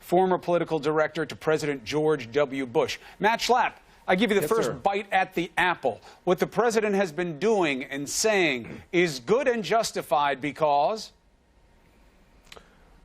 former political director to President George W. Bush. Matt Schlapp, I give you the first bite at the apple. What the president has been doing and saying is good and justified because...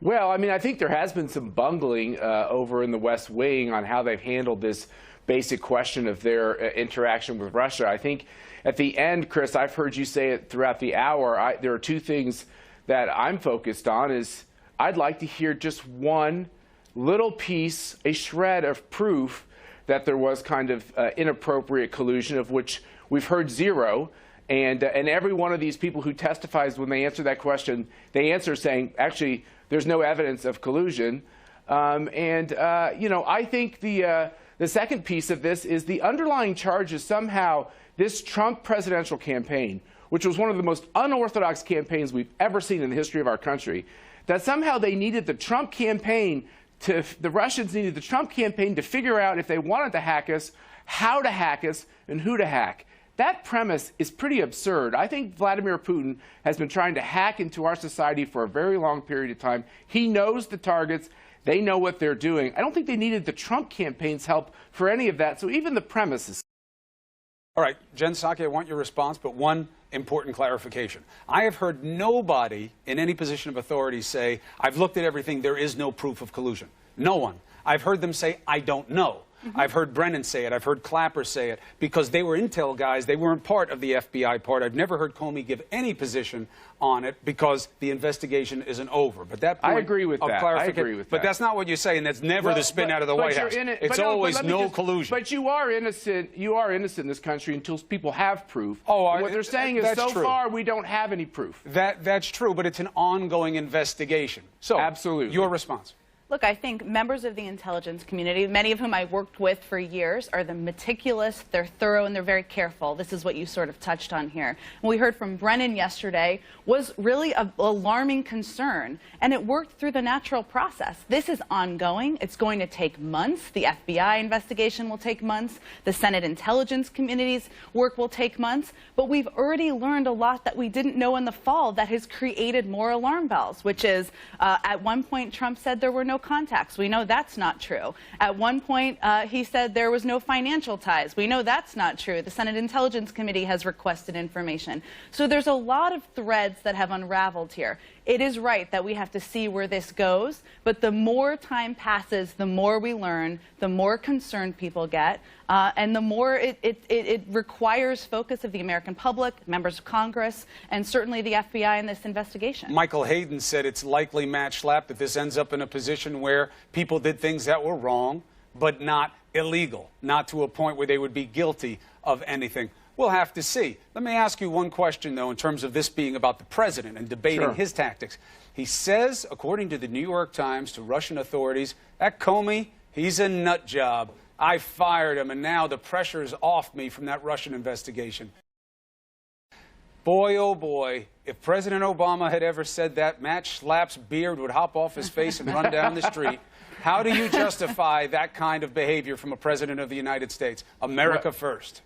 Well, I mean, I think there has been some bungling over in the West Wing on how they've handled this basic question of their interaction with Russia. I think at the end, Chris, I've heard you say it throughout the hour, there are two things that I'm focused on. Is I'd like to hear just one little piece, a shred of proof that there was kind of inappropriate collusion, of which we've heard zero. And every one of these people who testifies, when they answer that question, they answer saying, actually, there's no evidence of collusion. You know, I think the second piece of this is the underlying charge is somehow this Trump presidential campaign, which was one of the most unorthodox campaigns we've ever seen in the history of our country, that somehow they needed the Trump campaign the Russians needed the Trump campaign to figure out if they wanted to hack us, how to hack us, and who to hack. That premise is pretty absurd. I think Vladimir Putin has been trying to hack into our society for a very long period of time. He knows the targets. They know what they're doing. I don't think they needed the Trump campaign's help for any of that. So even the premise is... All right, Jen Psaki, I want your response, but one important clarification. I have heard nobody in any position of authority say, I've looked at everything, there is no proof of collusion. No one. I've heard them say, I don't know. I've heard Brennan say it. I've heard Clapper say it, because they were intel guys. They weren't part of the FBI part. I've never heard Comey give any position on it because the investigation isn't over. But that point I agree with that. I agree with that. But that's not what you say, and that's never the spin out of the White House. It's always no collusion. But you are innocent. You are innocent in this country until people have proof. Oh, what they're saying is so far we don't have any proof. That's true, but it's an ongoing investigation. So, absolutely. Your response. Look, I think members of the intelligence community, many of whom I worked with for years, are the meticulous, they're thorough, and they're very careful. This is what you sort of touched on here. What we heard from Brennan yesterday was really an alarming concern, and it worked through the natural process. This is ongoing. It's going to take months. The FBI investigation will take months. The Senate Intelligence Committee's work will take months. But we've already learned a lot that we didn't know in the fall that has created more alarm bells, which is at one point Trump said there were no contacts. We know that's not true. At one point, he said there was no financial ties. We know that's not true. The Senate Intelligence Committee has requested information. So there's a lot of threads that have unraveled here. It is right that we have to see where this goes, but the more time passes, the more we learn, the more concerned people get, and the more it requires focus of the American public, members of Congress, and certainly the FBI in this investigation. Michael Hayden said it's likely, Matt Schlapp, that this ends up in a position where people did things that were wrong, but not illegal, not to a point where they would be guilty of anything. We'll have to see. Let me ask you one question, though, in terms of this being about the president and debating his tactics. He says, according to the New York Times, to Russian authorities, that Comey, he's a nut job. I fired him, and now the pressure is off me from that Russian investigation. Boy, oh boy, if President Obama had ever said that, Matt Schlapp's beard would hop off his face and run down the street. How do you justify that kind of behavior from a president of the United States? America first.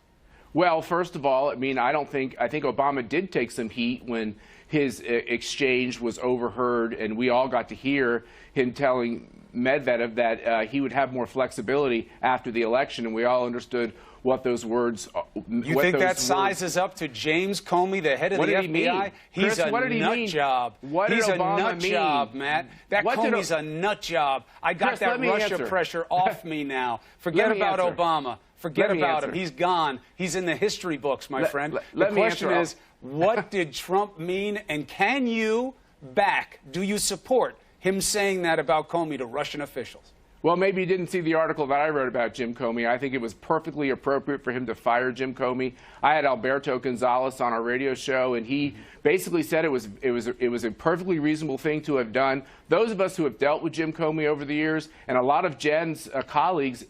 Well, first of all, I mean, I think Obama did take some heat when his exchange was overheard, and we all got to hear him telling Medvedev that he would have more flexibility after the election, and we all understood what those words. You think that sizes up to James Comey, the head of the FBI? He's a nut job. He's a nut job, Matt. That Comey's a nut job. I got that Russia pressure off me now. Forget about Obama. Forget about him. He's gone. He's in the history books, my friend. The question is, what did Trump mean, and can you do you support him saying that about Comey to Russian officials? Well, maybe you didn't see the article that I wrote about Jim Comey. I think it was perfectly appropriate for him to fire Jim Comey. I had Alberto Gonzalez on our radio show, and he basically said it was a perfectly reasonable thing to have done. Those of us who have dealt with Jim Comey over the years, and a lot of Jen's colleagues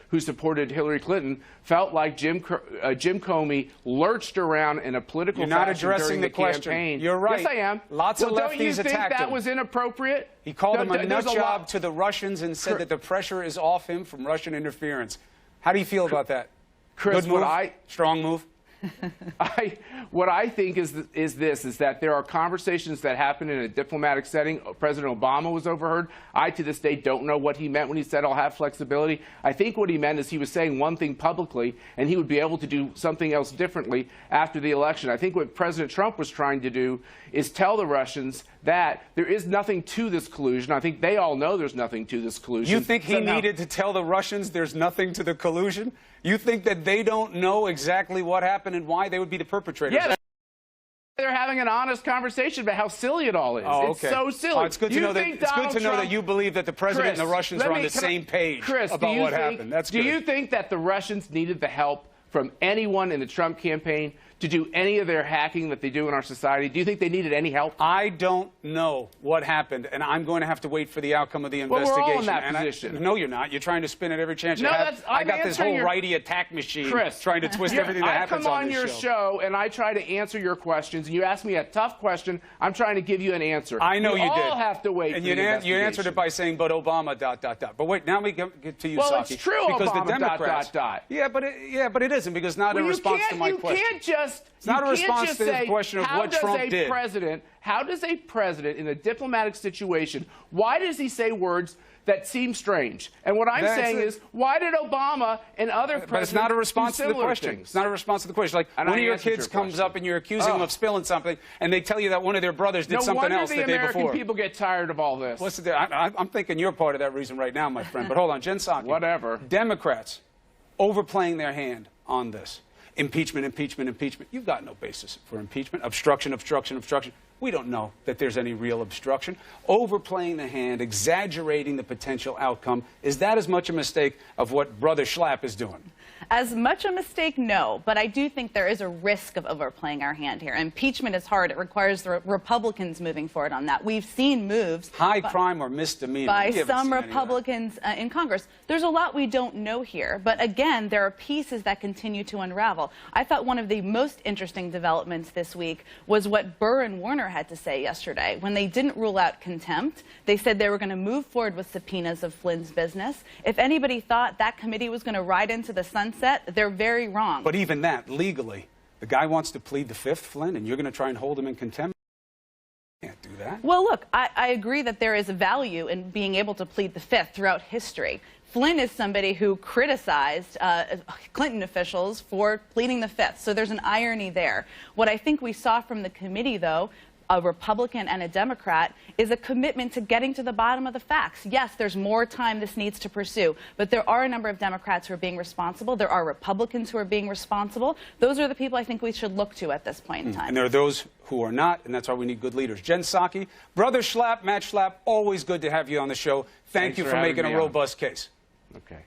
who supported Hillary Clinton, felt like Jim Comey lurched around in a political fashion during the campaign. You're right. Yes, I am. Lots of lefties attacked him. Don't you think that was inappropriate? He called him a nut job to the Russians and said that the pressure is off him from Russian interference. How do you feel about that? Chris, Good move? Strong move? What I think is that there are conversations that happen in a diplomatic setting. President Obama was overheard. I, to this day, don't know what he meant when he said, I'll have flexibility. I think what he meant is he was saying one thing publicly, and he would be able to do something else differently after the election. I think what President Trump was trying to do is tell the Russians that there is nothing to this collusion. I think they all know there's nothing to this collusion. You think he needed to tell the Russians there's nothing to the collusion? You think that they don't know exactly what happened and why they would be the perpetrators? Yeah, they're having an honest conversation about how silly it all is. Oh, okay. It's so silly. Oh, it's good to know that you believe that the president and the Russians are on the same page about what happened. That's good. Do you think that the Russians needed the help from anyone in the Trump campaign to do any of their hacking that they do in our society? Do you think they needed any help? I don't know what happened, and I'm going to have to wait for the outcome of the investigation. Well, we're all in that position. No, you're not. You're trying to spin it every chance you have. I got this whole righty attack machine trying to twist everything that happens on this show. I come on your show, and I try to answer your questions, and you ask me a tough question. I'm trying to give you an answer. I know you did. You all have to wait and for the investigation. You answered it by saying, but Obama, ... But wait, now we get to you, Well, Psaki. it's true, because Obama, the Democrats, ... Yeah, but it isn't, because not in response to my question. You can't just... It's not a response to the question of what Trump did. How does a president in a diplomatic situation, why does he say words that seem strange? And what I'm saying is, why did Obama and other presidents But it's not a response to the question. Things? It's not a response to the question. Like, one of your kids comes up and you're accusing them of spilling something, and they tell you that one of their brothers did something else the day before. No wonder the American people get tired of all this. I'm thinking you're part of that reason right now, my friend. But hold on, Jen Psaki. Whatever. Democrats overplaying their hand on this. Impeachment, impeachment, impeachment. You've got no basis for impeachment. Obstruction, obstruction, obstruction. We don't know that there's any real obstruction. Overplaying the hand, exaggerating the potential outcome. Is that as much a mistake of what Brother Schlapp is doing? As much a mistake, no. But I do think there is a risk of overplaying our hand here. Impeachment is hard. It requires the Republicans moving forward on that. We've seen moves. High crime or misdemeanor. By some Republicans in Congress. There's a lot we don't know here. But again, there are pieces that continue to unravel. I thought one of the most interesting developments this week was what Burr and Warner had to say yesterday. When they didn't rule out contempt, they said they were going to move forward with subpoenas of Flynn's business. If anybody thought that committee was going to ride into the sunset, they're very wrong. But even that, legally, the guy wants to plead the Fifth, Flynn, and you're going to try and hold him in contempt? You can't do that. Well, look, I agree that there is a value in being able to plead the Fifth throughout history. Flynn is somebody who criticized Clinton officials for pleading the Fifth, so there's an irony there. What I think we saw from the committee, though, a Republican and a Democrat, is a commitment to getting to the bottom of the facts. Yes, there's more time this needs to pursue, but there are a number of Democrats who are being responsible. There are Republicans who are being responsible. Those are the people I think we should look to at this point in time. And there are those who are not, and that's why we need good leaders. Jen Psaki, Brother Schlapp, Matt Schlapp, always good to have you on the show. Thank you for making a robust case. Okay.